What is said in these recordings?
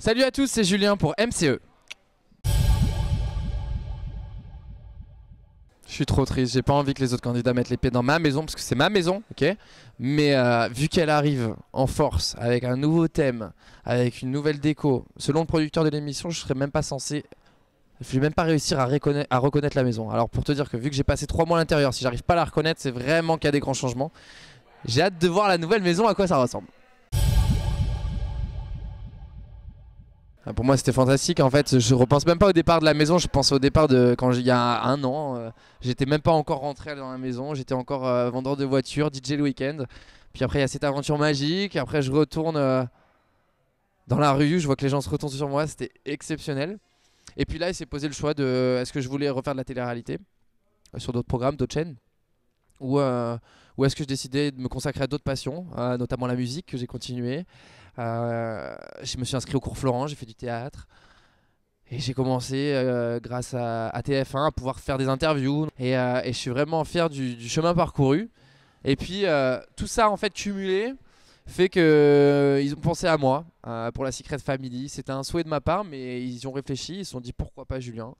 Salut à tous, c'est Julien pour MCE. Je suis trop triste, j'ai pas envie que les autres candidats mettent les pieds dans ma maison parce que c'est ma maison, ok. Mais vu qu'elle arrive en force, avec un nouveau thème, avec une nouvelle déco, selon le producteur de l'émission, je serais même pas censé. Je vais même pas réussir à reconnaître la maison. Alors pour te dire que vu que j'ai passé 3 mois à l'intérieur, si j'arrive pas à la reconnaître, c'est vraiment qu'il y a des grands changements. J'ai hâte de voir la nouvelle maison, à quoi ça ressemble. Pour moi c'était fantastique, en fait je repense même pas au départ de la maison, je pense au départ de quand il y a un an, j'étais même pas encore rentré dans la maison, j'étais encore vendeur de voitures, DJ le week-end. Puis après il y a cette aventure magique, après je retourne dans la rue, je vois que les gens se retournent sur moi, c'était exceptionnel. Et puis là il s'est posé le choix de est-ce que je voulais refaire de la télé-réalité sur d'autres programmes, d'autres chaînes, ou est-ce que je décidais de me consacrer à d'autres passions, notamment la musique que j'ai continué. Je me suis inscrit au cours Florent, j'ai fait du théâtre. Et j'ai commencé grâce à TF1 à pouvoir faire des interviews. Et je suis vraiment fier du chemin parcouru. Et puis tout ça en fait cumulé fait qu'ils ont pensé à moi pour la Secret Family. C'était un souhait de ma part, mais ils y ont réfléchi, ils se sont dit pourquoi pas Julien.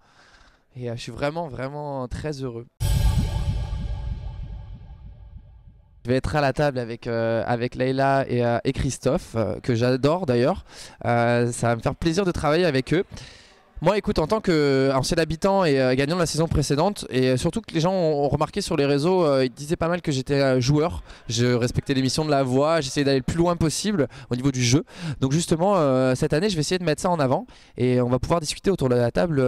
Et je suis vraiment très heureux. Je vais être à la table avec Leïla et Christophe, que j'adore d'ailleurs. Ça va me faire plaisir de travailler avec eux. Moi écoute, en tant qu'ancien habitant et gagnant de la saison précédente, et surtout que les gens ont remarqué sur les réseaux, ils disaient pas mal que j'étais joueur. Je respectais l'émission de la voix, j'essayais d'aller le plus loin possible au niveau du jeu. Donc justement cette année je vais essayer de mettre ça en avant. Et on va pouvoir discuter autour de la table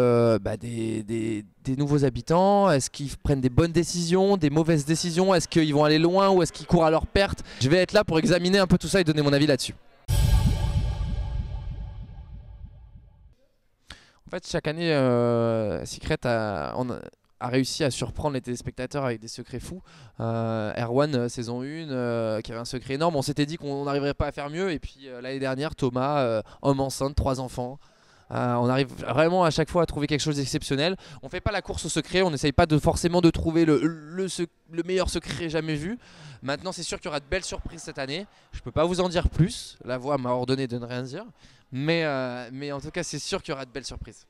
des nouveaux habitants. Est-ce qu'ils prennent des bonnes décisions, des mauvaises décisions? Est-ce qu'ils vont aller loin ou est-ce qu'ils courent à leur perte? Je vais être là pour examiner un peu tout ça et donner mon avis là-dessus. En fait, chaque année, Secret a réussi à surprendre les téléspectateurs avec des secrets fous. Erwan, saison 1, qui avait un secret énorme. On s'était dit qu'on n'arriverait pas à faire mieux. Et puis l'année dernière, Thomas, homme enceinte, 3 enfants. On arrive vraiment à chaque fois à trouver quelque chose d'exceptionnel. On ne fait pas la course au secret, on n'essaye pas forcément de trouver le meilleur secret jamais vu. Maintenant, c'est sûr qu'il y aura de belles surprises cette année. Je ne peux pas vous en dire plus. La voix m'a ordonné de ne rien dire. Mais en tout cas, c'est sûr qu'il y aura de belles surprises.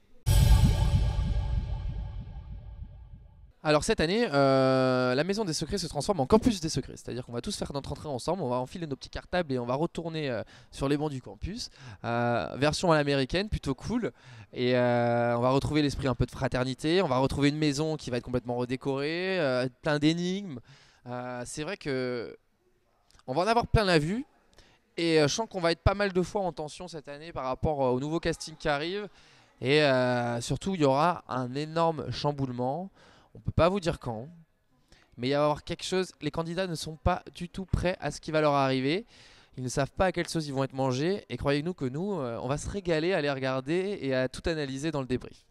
Alors cette année, la maison des secrets se transforme en campus des secrets. C'est-à-dire qu'on va tous faire notre entrée ensemble, on va enfiler nos petits cartables et on va retourner sur les bancs du campus. Version à l'américaine, plutôt cool. Et on va retrouver l'esprit un peu de fraternité. On va retrouver une maison qui va être complètement redécorée, plein d'énigmes. C'est vrai que on va en avoir plein la vue. Et je sens qu'on va être pas mal de fois en tension cette année par rapport au nouveau casting qui arrive. Et surtout, il y aura un énorme chamboulement. On ne peut pas vous dire quand, mais il va y avoir quelque chose. Les candidats ne sont pas du tout prêts à ce qui va leur arriver. Ils ne savent pas à quelle sauce ils vont être mangés. Et croyez-nous que nous, on va se régaler à les regarder et à tout analyser dans le débrief.